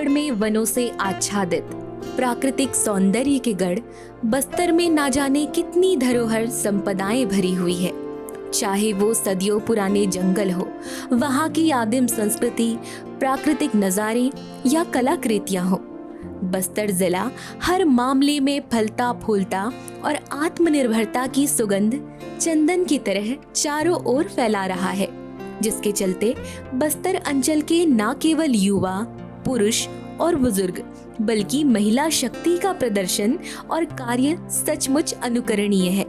छत्तीसगढ़ में वनों से आच्छादित प्राकृतिक सौंदर्य के गढ़ बस्तर में ना जाने कितनी धरोहर संपदाएं भरी हुई है। चाहे वो सदियों पुराने जंगल हो, वहाँ की आदिम संस्कृति, प्राकृतिक नज़ारे या कलाकृतियां हो, बस्तर जिला हर मामले में फलता फूलता और आत्मनिर्भरता की सुगंध चंदन की तरह चारों ओर फैला रहा है, जिसके चलते बस्तर अंचल के न केवल युवा, पुरुष और बुजुर्ग बल्कि महिला शक्ति का प्रदर्शन और कार्य सचमुच अनुकरणीय है।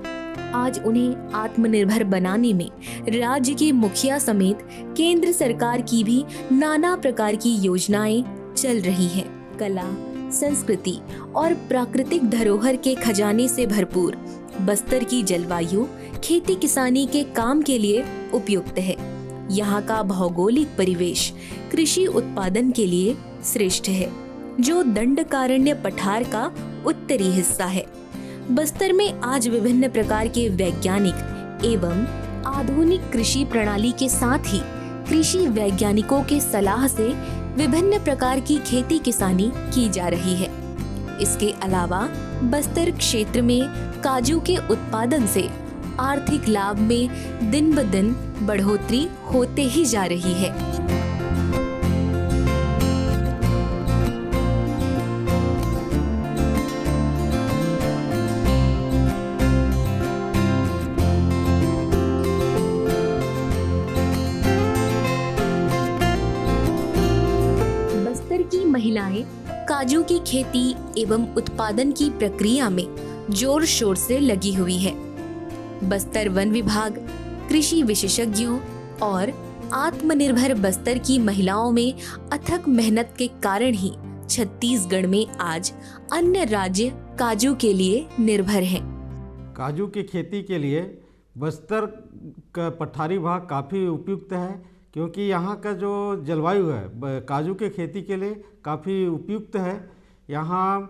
आज उन्हें आत्मनिर्भर बनाने में राज्य के मुखिया समेत केंद्र सरकार की भी नाना प्रकार की योजनाएं चल रही हैं। कला, संस्कृति और प्राकृतिक धरोहर के खजाने से भरपूर बस्तर की जलवायु खेती किसानी के काम के लिए उपयुक्त है। यहाँ का भौगोलिक परिवेश कृषि उत्पादन के लिए श्रेष्ठ है, जो दंडकारण्य पठार का उत्तरी हिस्सा है। बस्तर में आज विभिन्न प्रकार के वैज्ञानिक एवं आधुनिक कृषि प्रणाली के साथ ही कृषि वैज्ञानिकों के सलाह से विभिन्न प्रकार की खेती किसानी की जा रही है। इसके अलावा बस्तर क्षेत्र में काजू के उत्पादन से आर्थिक लाभ में दिन ब दिन बढ़ोतरी होते ही जा रही है। बस्तर की महिलाएं काजू की खेती एवं उत्पादन की प्रक्रिया में जोर शोर से लगी हुई है। बस्तर वन विभाग, कृषि विशेषज्ञों और आत्मनिर्भर बस्तर की महिलाओं में अथक मेहनत के कारण ही छत्तीसगढ़ में आज अन्य राज्य काजू के लिए निर्भर हैं। काजू की खेती के लिए बस्तर का पठारी भाग काफ़ी उपयुक्त है, क्योंकि यहाँ का जो जलवायु है काजू के खेती के लिए काफ़ी उपयुक्त है। यहाँ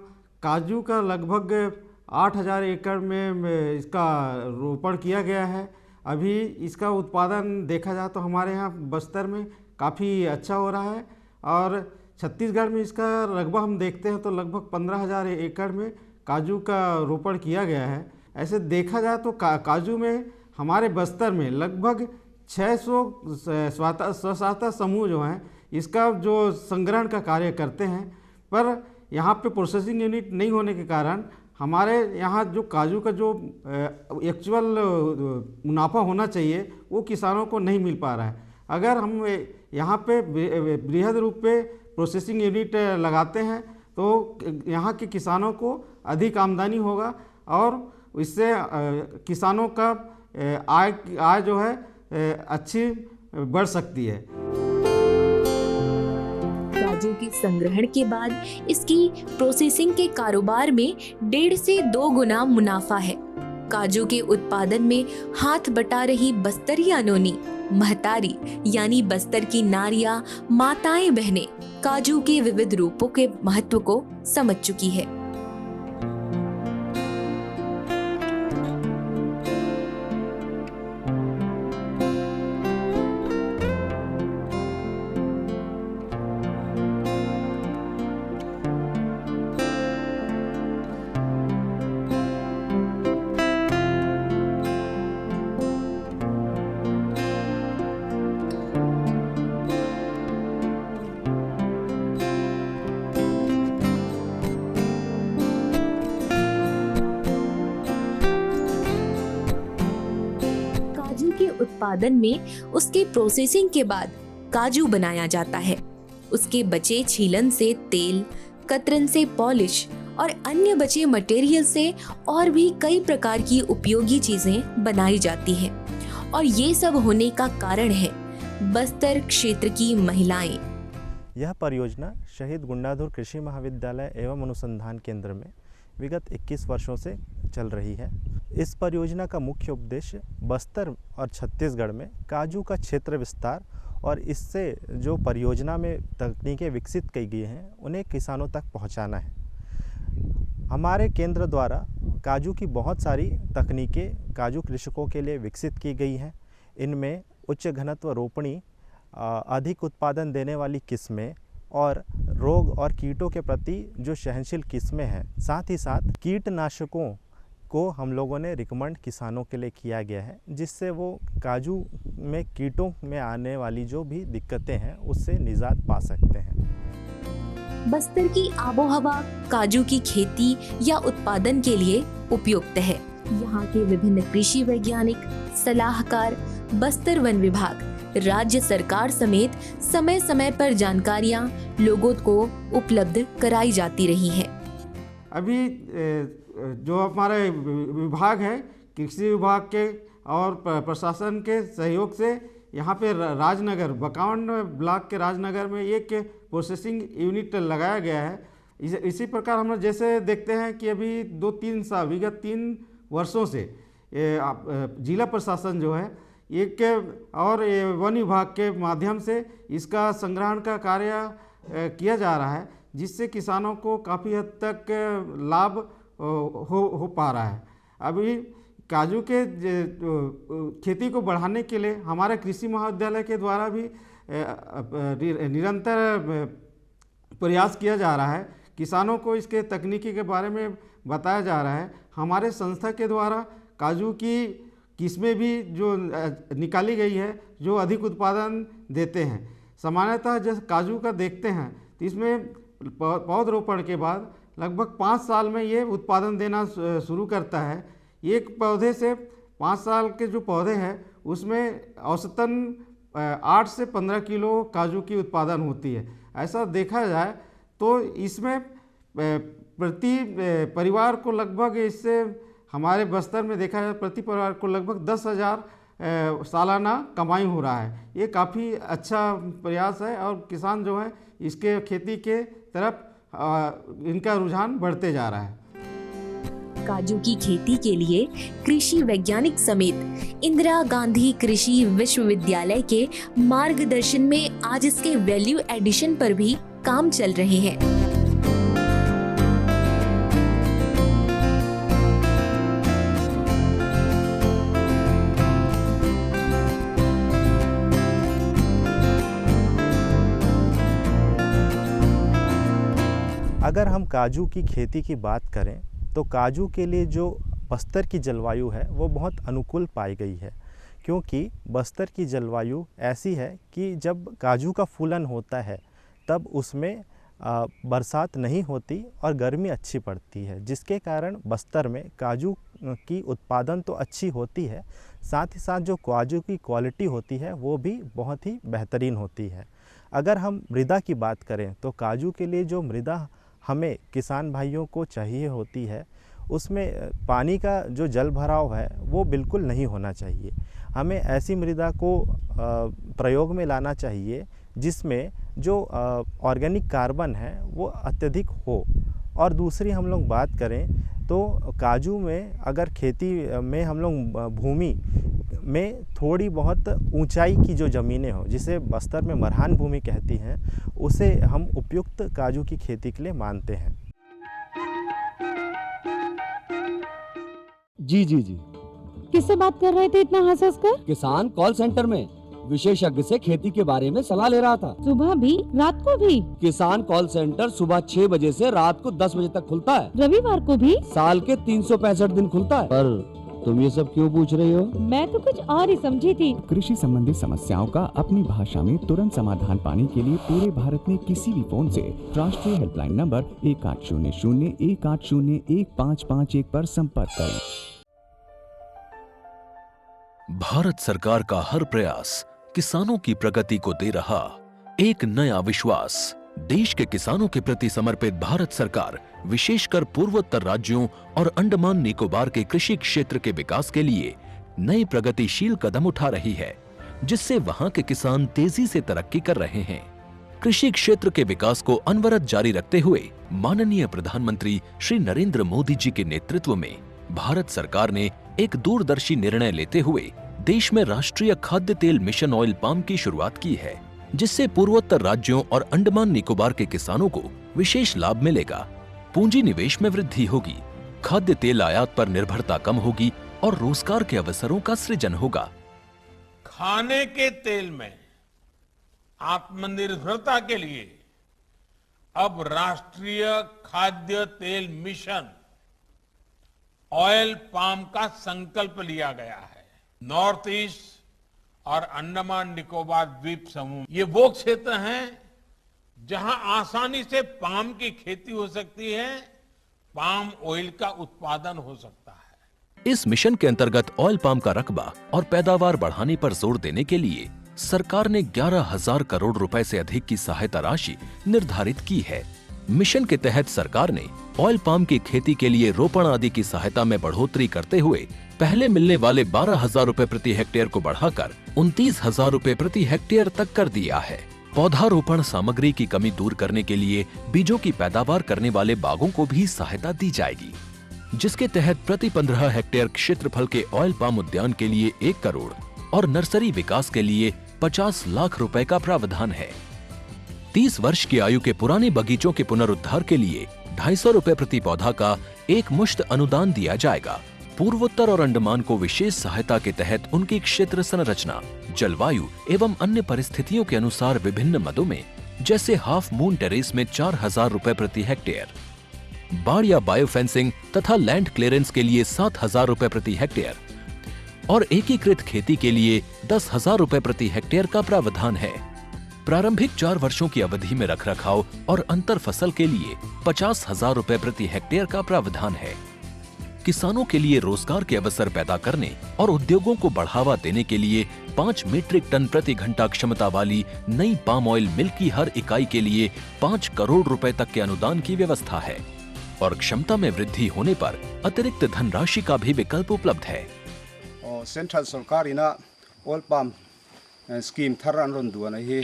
काजू का लगभग 8,000 एकड़ में इसका रोपण किया गया है। अभी इसका उत्पादन देखा जाए तो हमारे यहाँ बस्तर में काफ़ी अच्छा हो रहा है, और छत्तीसगढ़ में इसका रकबा हम देखते हैं तो लगभग 15,000 एकड़ में काजू का रोपण किया गया है। ऐसे देखा जाए तो काजू में हमारे बस्तर में लगभग 600 स्वसहायता समूह जो हैं इसका जो संग्रहण का कार्य करते हैं, पर यहाँ पे प्रोसेसिंग यूनिट नहीं होने के कारण हमारे यहाँ जो काजू का जो एक्चुअल मुनाफा होना चाहिए वो किसानों को नहीं मिल पा रहा है। अगर हम यहाँ पे बृहद रूप पे प्रोसेसिंग यूनिट लगाते हैं तो यहाँ के किसानों को अधिक आमदनी होगा और इससे किसानों का आय जो है अच्छी बढ़ सकती है। काजू के संग्रहण के बाद इसकी प्रोसेसिंग के कारोबार में 1.5 से 2 गुना मुनाफा है। काजू के उत्पादन में हाथ बटा रही बस्तरिया नोनी महतारी यानी बस्तर की नारियां, माताएं, बहनें काजू के विविध रूपों के महत्व को समझ चुकी है। उत्पादन में उसके प्रोसेसिंग के बाद काजू बनाया जाता है। उसके बचे छीलन से तेल, कतरन से पॉलिश और अन्य बचे मटेरियल से और भी कई प्रकार की उपयोगी चीजें बनाई जाती हैं। और ये सब होने का कारण है बस्तर क्षेत्र की महिलाएं। यह परियोजना शहीद गुंडाधुर कृषि महाविद्यालय एवं अनुसंधान केंद्र में विगत 21 वर्षों से चल रही है। इस परियोजना का मुख्य उद्देश्य बस्तर और छत्तीसगढ़ में काजू का क्षेत्र विस्तार और इससे जो परियोजना में तकनीकें विकसित की गई हैं उन्हें किसानों तक पहुंचाना है। हमारे केंद्र द्वारा काजू की बहुत सारी तकनीकें काजू कृषकों के लिए विकसित की गई हैं। इनमें उच्च घनत्व रोपणी, अधिक उत्पादन देने वाली किस्में और रोग और कीटों के प्रति जो सहनशील किस्में हैं, साथ ही साथ कीटनाशकों को हम लोगों ने रिकमेंड किसानों के लिए किया गया है, जिससे वो काजू में कीटों में आने वाली जो भी दिक्कतें हैं उससे निजात पा सकते हैं। बस्तर की आबोहवा काजू की खेती या उत्पादन के लिए उपयुक्त है। यहाँ के विभिन्न कृषि वैज्ञानिक, सलाहकार, बस्तर वन विभाग, राज्य सरकार समेत समय समय पर जानकारियाँ लोगों को उपलब्ध कराई जाती रही हैं। अभी जो हमारे विभाग है, कृषि विभाग के और प्रशासन के सहयोग से यहाँ पे राजनगर, बकावंड ब्लॉक के राजनगर में एक प्रोसेसिंग यूनिट लगाया गया है। इसी प्रकार हम जैसे देखते हैं कि अभी 2-3 साल, विगत 3 वर्षों से जिला प्रशासन जो है एक और वन विभाग के माध्यम से इसका संग्रहण का कार्य किया जा रहा है, जिससे किसानों को काफ़ी हद तक लाभ हो पा रहा है। अभी काजू के खेती को बढ़ाने के लिए हमारे कृषि महाविद्यालय के द्वारा भी निरंतर प्रयास किया जा रहा है। किसानों को इसके तकनीकी के बारे में बताया जा रहा है। हमारे संस्था के द्वारा काजू की किस्में भी जो निकाली गई है, जो अधिक उत्पादन देते हैं। सामान्यतः जब काजू का देखते हैं तो इसमें पौधरोपण के बाद लगभग 5 साल में ये उत्पादन देना शुरू करता है। एक पौधे से 5 साल के जो पौधे हैं उसमें औसतन 8 से 15 किलो काजू की उत्पादन होती है। ऐसा देखा जाए तो इसमें प्रति परिवार को लगभग, इससे हमारे बस्तर में देखा जाए प्रति परिवार को लगभग 10,000 सालाना कमाई हो रहा है। ये काफ़ी अच्छा प्रयास है और किसान जो है इसके खेती के तरफ इनका रुझान बढ़ते जा रहा है। काजू की खेती के लिए कृषि वैज्ञानिक समेत इंदिरा गांधी कृषि विश्वविद्यालय के मार्गदर्शन में आज इसके वैल्यू एडिशन पर भी काम चल रहे हैं। अगर हम काजू की खेती की बात करें तो काजू के लिए जो बस्तर की जलवायु है वो बहुत अनुकूल पाई गई है, क्योंकि बस्तर की जलवायु ऐसी है कि जब काजू का फूलन होता है तब उसमें बरसात नहीं होती और गर्मी अच्छी पड़ती है, जिसके कारण बस्तर में काजू की उत्पादन तो अच्छी होती है, साथ ही साथ जो काजू की क्वालिटी होती है वो भी बहुत ही बेहतरीन होती है। अगर हम मृदा की बात करें तो काजू के लिए जो मृदा हमें किसान भाइयों को चाहिए होती है उसमें पानी का जो जल भराव है वो बिल्कुल नहीं होना चाहिए। हमें ऐसी मृदा को प्रयोग में लाना चाहिए जिसमें जो ऑर्गेनिक कार्बन है वो अत्यधिक हो। और दूसरी हम लोग बात करें तो काजू में अगर खेती में हम लोग भूमि में थोड़ी बहुत ऊंचाई की जो ज़मीनें हो, जिसे बस्तर में मरहान भूमि कहती हैं, उसे हम उपयुक्त काजू की खेती के लिए मानते हैं। जी जी जी। किससे बात कर रहे थे इतना हंस हंस कर? किसान कॉल सेंटर में विशेषज्ञ से खेती के बारे में सलाह ले रहा था। सुबह भी रात को भी? किसान कॉल सेंटर सुबह 6 बजे से रात को 10 बजे तक खुलता है। रविवार को भी? साल के 365 दिन खुलता है। पर तुम ये सब क्यों पूछ रही हो? मैं तो कुछ और ही समझी थी। कृषि संबंधी समस्याओं का अपनी भाषा में तुरंत समाधान पाने के लिए पूरे भारत में किसी भी फोन से राष्ट्रीय हेल्पलाइन नंबर 1800-180-1551 पर संपर्क करें। भारत सरकार का हर प्रयास किसानों की प्रगति को दे रहा एक नया विश्वास। देश के किसानों के प्रति समर्पित भारत सरकार विशेषकर पूर्वोत्तर राज्यों और अंडमान निकोबार के कृषि क्षेत्र के विकास के लिए नई प्रगतिशील कदम उठा रही है, जिससे वहां के किसान तेजी से तरक्की कर रहे हैं। कृषि क्षेत्र के विकास को अनवरत जारी रखते हुए माननीय प्रधानमंत्री श्री नरेंद्र मोदी जी के नेतृत्व में भारत सरकार ने एक दूरदर्शी निर्णय लेते हुए देश में राष्ट्रीय खाद्य तेल मिशन ऑयल पाम की शुरुआत की है, जिससे पूर्वोत्तर राज्यों और अंडमान निकोबार के किसानों को विशेष लाभ मिलेगा। पूंजी निवेश में वृद्धि होगी, खाद्य तेल आयात पर निर्भरता कम होगी और रोजगार के अवसरों का सृजन होगा। खाने के तेल में आत्मनिर्भरता के लिए अब राष्ट्रीय खाद्य तेल मिशन ऑयल पाम का संकल्प लिया गया है। नॉर्थ ईस्ट और अंडमान निकोबार द्वीप समूह ये वो क्षेत्र हैं जहां आसानी से पाम की खेती हो सकती है, पाम ऑयल का उत्पादन हो सकता है। इस मिशन के अंतर्गत ऑयल पाम का रकबा और पैदावार बढ़ाने पर जोर देने के लिए सरकार ने 11,000 करोड़ रुपए से अधिक की सहायता राशि निर्धारित की है। मिशन के तहत सरकार ने ऑयल पाम की खेती के लिए रोपण आदि की सहायता में बढ़ोतरी करते हुए पहले मिलने वाले 12,000 रुपए प्रति हेक्टेयर को बढ़ाकर 29,000 रुपए प्रति हेक्टेयर तक कर दिया है। पौधारोपण सामग्री की कमी दूर करने के लिए बीजों की पैदावार करने वाले बागों को भी सहायता दी जाएगी, जिसके तहत प्रति 15 हेक्टेयर क्षेत्रफल के ऑयल पाम उद्यान के लिए 1 करोड़ और नर्सरी विकास के लिए 50 लाख रुपए का प्रावधान है। 30 वर्ष की आयु के पुराने बगीचों के पुनरुद्धार के लिए 250 रुपए प्रति पौधा का एक मुश्त अनुदान दिया जाएगा। पूर्वोत्तर और अंडमान को विशेष सहायता के तहत उनकी क्षेत्र संरचना, जलवायु एवं अन्य परिस्थितियों के अनुसार विभिन्न मदों में जैसे हाफ मून टेरेस में 4,000 रुपए प्रति हेक्टेयर, बाड़ या बायोफेंसिंग तथा लैंड क्लियरेंस के लिए 7,000 रुपए प्रति हेक्टेयर और एकीकृत खेती के लिए 10,000 रुपए प्रति हेक्टेयर का प्रावधान है। प्रारंभिक 4 वर्षों की अवधि में रखरखाव और अंतर फसल के लिए 50,000 रुपए प्रति हेक्टेयर का प्रावधान है। किसानों के लिए रोजगार के अवसर पैदा करने और उद्योगों को बढ़ावा देने के लिए 5 मीट्रिक टन प्रति घंटा क्षमता वाली नई पाम ऑयल मिल की हर इकाई के लिए 5 करोड़ रुपए तक के अनुदान की व्यवस्था है और क्षमता में वृद्धि होने पर अतिरिक्त धनराशि का भी विकल्प उपलब्ध है। सेंट्रल सरकार इना ऑयल पाम स्कीम थरन रोंदुआ नहीं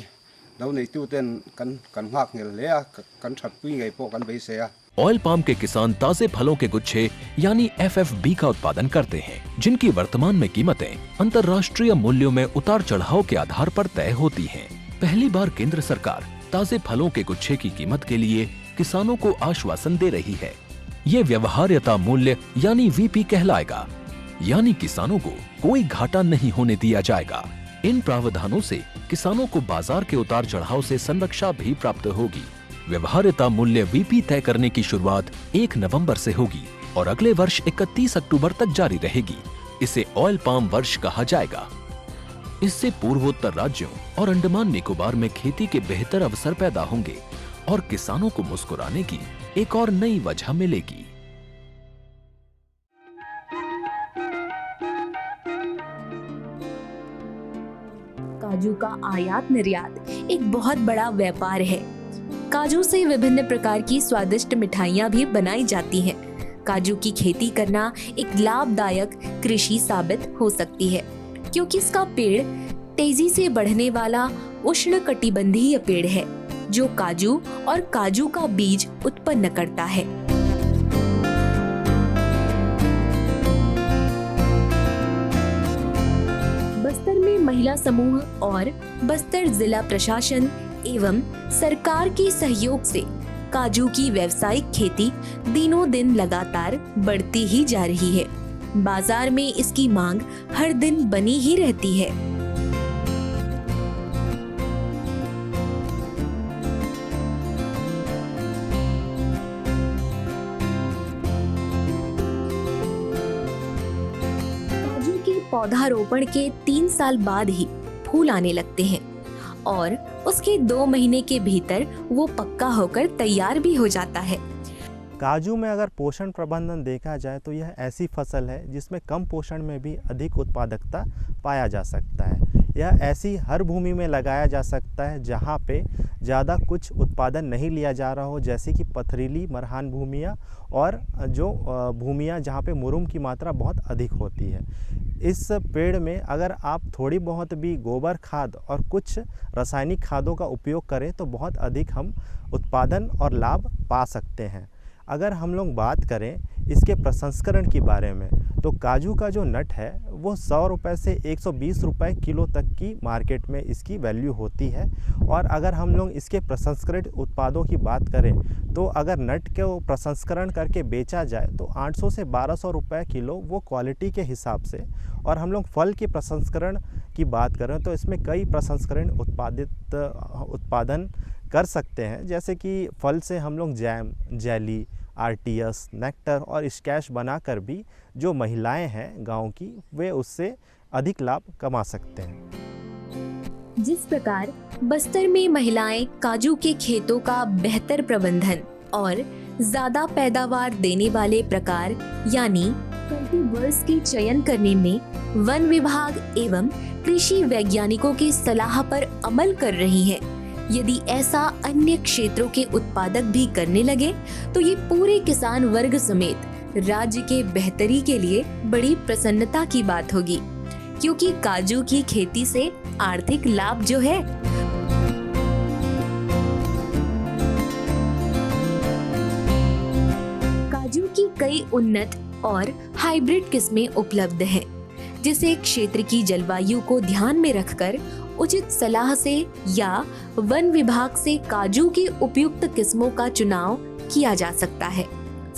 दौने तुतेन कन हाक ले कन छपुई गई पो कन बैसे। ऑयल पाम के किसान ताजे फलों के गुच्छे यानी FFB का उत्पादन करते हैं, जिनकी वर्तमान में कीमतें अंतर्राष्ट्रीय मूल्यों में उतार चढ़ाव के आधार पर तय होती हैं। पहली बार केंद्र सरकार ताजे फलों के गुच्छे की कीमत के लिए किसानों को आश्वासन दे रही है। ये व्यवहार्यता मूल्य यानी VP कहलाएगा, यानी किसानों को कोई घाटा नहीं होने दिया जाएगा। इन प्रावधानों से किसानों को बाजार के उतार चढ़ाव से संरक्षा भी प्राप्त होगी। व्यवहार्यता मूल्य VP तय करने की शुरुआत 1 नवंबर से होगी और अगले वर्ष 31 अक्टूबर तक जारी रहेगी। इसे ऑयल पाम वर्ष कहा जाएगा। इससे पूर्वोत्तर राज्यों और अंडमान निकोबार में खेती के बेहतर अवसर पैदा होंगे और किसानों को मुस्कुराने की एक और नई वजह मिलेगी। काजू का आयात निर्यात एक बहुत बड़ा व्यापार है। काजू से विभिन्न प्रकार की स्वादिष्ट मिठाइयाँ भी बनाई जाती हैं। काजू की खेती करना एक लाभदायक कृषि साबित हो सकती है, क्योंकि इसका पेड़ तेजी से बढ़ने वाला उष्णकटिबंधीय पेड़ है, जो काजू और काजू का बीज उत्पन्न करता है। बस्तर में महिला समूह और बस्तर जिला प्रशासन एवं सरकार के सहयोग से काजू की व्यावसायिक खेती दिनों दिन लगातार बढ़ती ही जा रही है। बाजार में इसकी मांग हर दिन बनी ही रहती है। काजू के पौधारोपण के 3 साल बाद ही फूल आने लगते हैं और उसके 2 महीने के भीतर वो पक्का होकर तैयार भी हो जाता है। काजू में अगर पोषण प्रबंधन देखा जाए तो यह ऐसी फसल है जिसमें कम पोषण में भी अधिक उत्पादकता पाया जा सकता है। यह ऐसी हर भूमि में लगाया जा सकता है जहाँ पे ज़्यादा कुछ उत्पादन नहीं लिया जा रहा हो, जैसे कि पथरीली मरहान भूमियाँ और जो भूमियाँ जहाँ पे मुरुम की मात्रा बहुत अधिक होती है। इस पेड़ में अगर आप थोड़ी बहुत भी गोबर खाद और कुछ रासायनिक खादों का उपयोग करें तो बहुत अधिक हम उत्पादन और लाभ पा सकते हैं। अगर हम लोग बात करें इसके प्रसंस्करण के बारे में तो काजू का जो नट है वो 100 रुपये से 120 रुपये किलो तक की मार्केट में इसकी वैल्यू होती है। और अगर हम लोग इसके प्रसंस्करित उत्पादों की बात करें तो अगर नट को प्रसंस्करण करके बेचा जाए तो 800 से 1200 रुपये किलो वो क्वालिटी के हिसाब से। और हम लोग फल के प्रसंस्करण की बात करें तो इसमें कई प्रसंस्करण उत्पादन कर सकते हैं, जैसे कि फल से हम लोग जैम, जेली, आरटीएस, नेक्टर और स्कैश बनाकर भी जो महिलाएं हैं गांव की वे उससे अधिक लाभ कमा सकते हैं। जिस प्रकार बस्तर में महिलाएं काजू के खेतों का बेहतर प्रबंधन और ज्यादा पैदावार देने वाले प्रकार यानी कल्टीवर्स के चयन करने में वन विभाग एवं कृषि वैज्ञानिकों की सलाह पर अमल कर रही हैं, यदि ऐसा अन्य क्षेत्रों के उत्पादक भी करने लगे तो ये पूरे किसान वर्ग समेत राज्य के बेहतरी के लिए बड़ी प्रसन्नता की बात होगी, क्योंकि काजू की खेती से आर्थिक लाभ जो है काजू की कई उन्नत और हाइब्रिड किस्में उपलब्ध हैं, जिसे क्षेत्र की जलवायु को ध्यान में रखकर उचित सलाह से या वन विभाग से काजू की उपयुक्त किस्मों का चुनाव किया जा सकता है।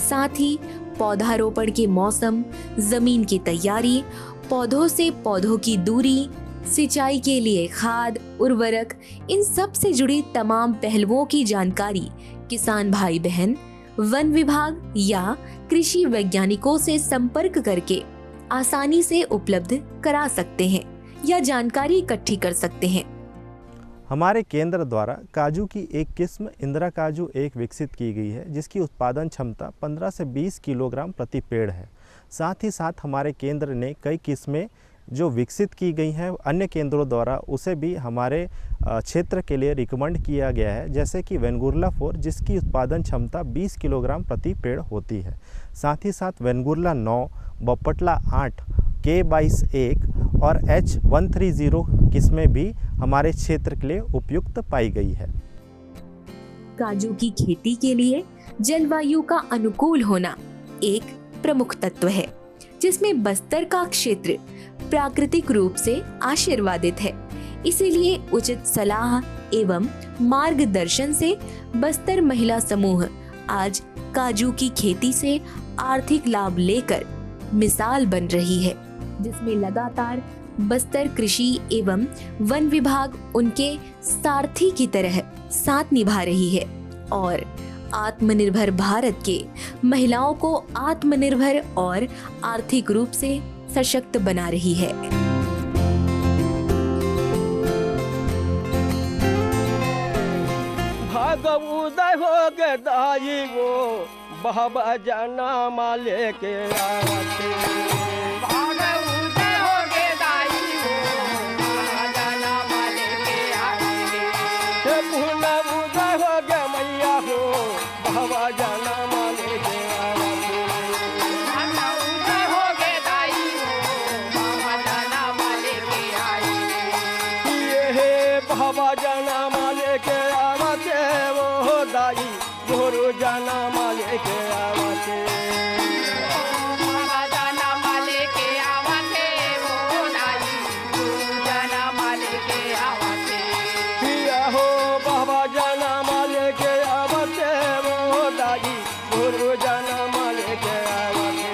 साथ ही पौधारोपण के मौसम, जमीन की तैयारी, पौधों से पौधों की दूरी, सिंचाई के लिए खाद, उर्वरक, इन सब से जुड़ी तमाम पहलुओं की जानकारी किसान भाई बहन वन विभाग या कृषि वैज्ञानिकों से संपर्क करके आसानी से उपलब्ध करा सकते हैं या जानकारी इकट्ठी कर सकते हैं। हमारे केंद्र द्वारा काजू की एक किस्म इंदिरा काजू एक विकसित की गई है, जिसकी उत्पादन क्षमता 15 से 20 किलोग्राम प्रति पेड़ है। साथ ही साथ हमारे केंद्र ने कई किस्में जो विकसित की गई हैं अन्य केंद्रों द्वारा, उसे भी हमारे क्षेत्र के लिए रिकमेंड किया गया है, जैसे कि वेंगुर्ला 4 जिसकी उत्पादन क्षमता 20 किलोग्राम प्रति पेड़ होती है। साथ ही साथ वेंगुर्ला 9, बपटला 8, K22-1 और H130 किस्में भी हमारे क्षेत्र के लिए उपयुक्त पाई गई है। काजू की खेती के लिए जलवायु का अनुकूल होना एक प्रमुख तत्व है, जिसमें बस्तर का क्षेत्र प्राकृतिक रूप से आशीर्वादित है। इसीलिए उचित सलाह एवं मार्गदर्शन से बस्तर महिला समूह आज काजू की खेती से आर्थिक लाभ लेकर मिसाल बन रही है, जिसमें लगातार बस्तर कृषि एवं वन विभाग उनके सारथी की तरह साथ निभा रही है और आत्मनिर्भर भारत के महिलाओं को आत्मनिर्भर और आर्थिक रूप से सशक्त बना रही है। भागव उदय हो के दाई वो बाबा जाना माले के आते। भागव उदय हो के दाई वो बाबा जाना माले के आते। पुना उदय हो के मैया हो बाबा जाना माले के आते। भागव उदय हो के दाई वो बाबा जाना माले के आते। ये बाबा जाना माले के आते वो दाई गुरु जाना माले के आवते। बाबा जाना माले के आवते वो दाई गुरु जाना माले के आवते। पिया हो बाबा जाना माले के आवते वो दाई गुरु जाना माले के आवते।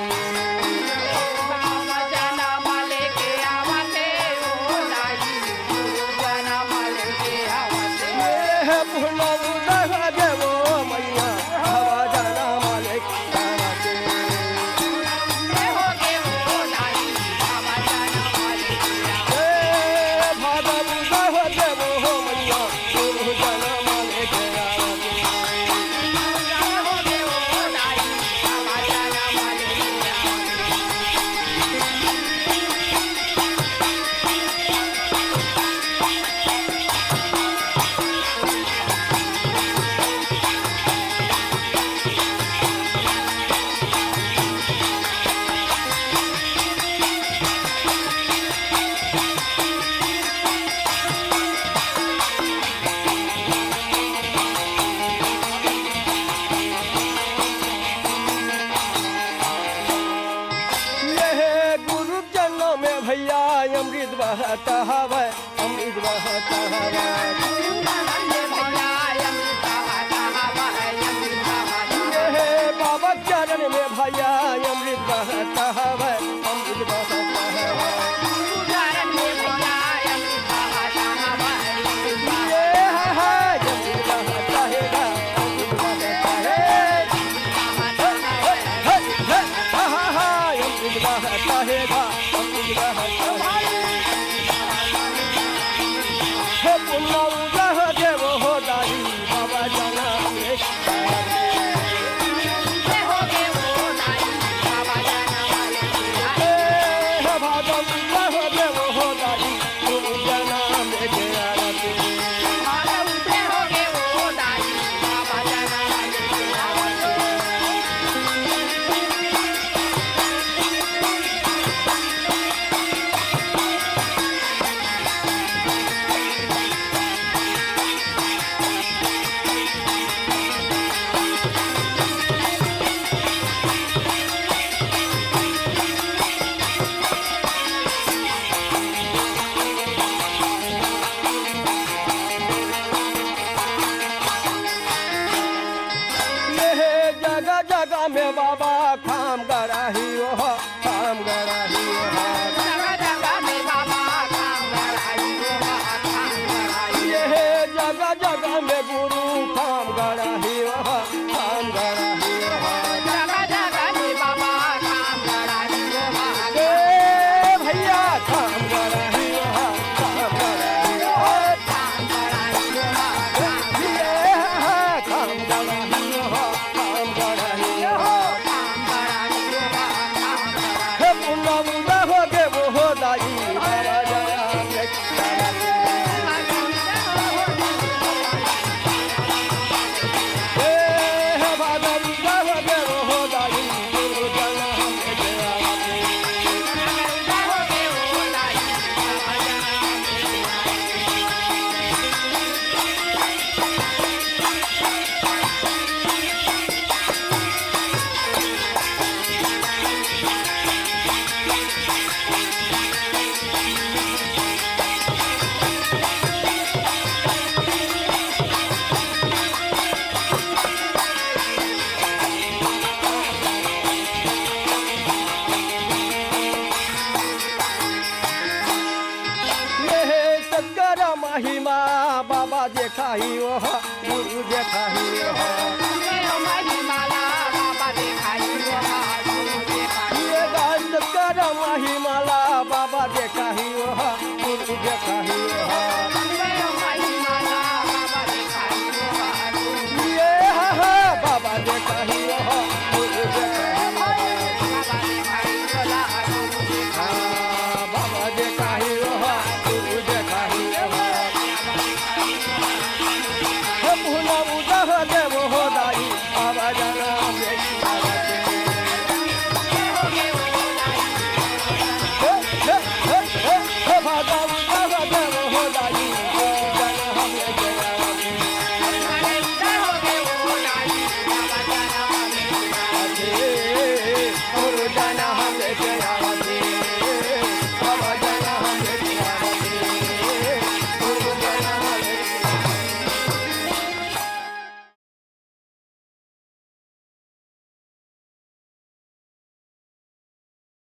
बाबा जाना माले के आवते वो दाई गुरु जाना माले के आवते। भैया अमृत बहता हवा, अमृत बहता हवा। बाबा चरण में भैया अमृत बहता हवा, अमृत बहता हवा। में बाबा खाम गराही हो, खाम गराही हो। जगह जगह में बाबा खाम गराही हो, खाम गराही। ये जगह जगह में गुरु खाम गराही हो, खाम गराही हो। जगह जगह में बाबा खाम गराही हो, भैया खाम गराही हो, खाम गराही हो, खाम गराही हो, खाम गराही हो, खाम गराही हो। महिमा बाबा देखाही हो, गुरु देखाही हो। महिमा बाबा देखाही हो, गुरु देखाही हो। कर महिमा बाबा देखाही हो, गुरु देखाही हो।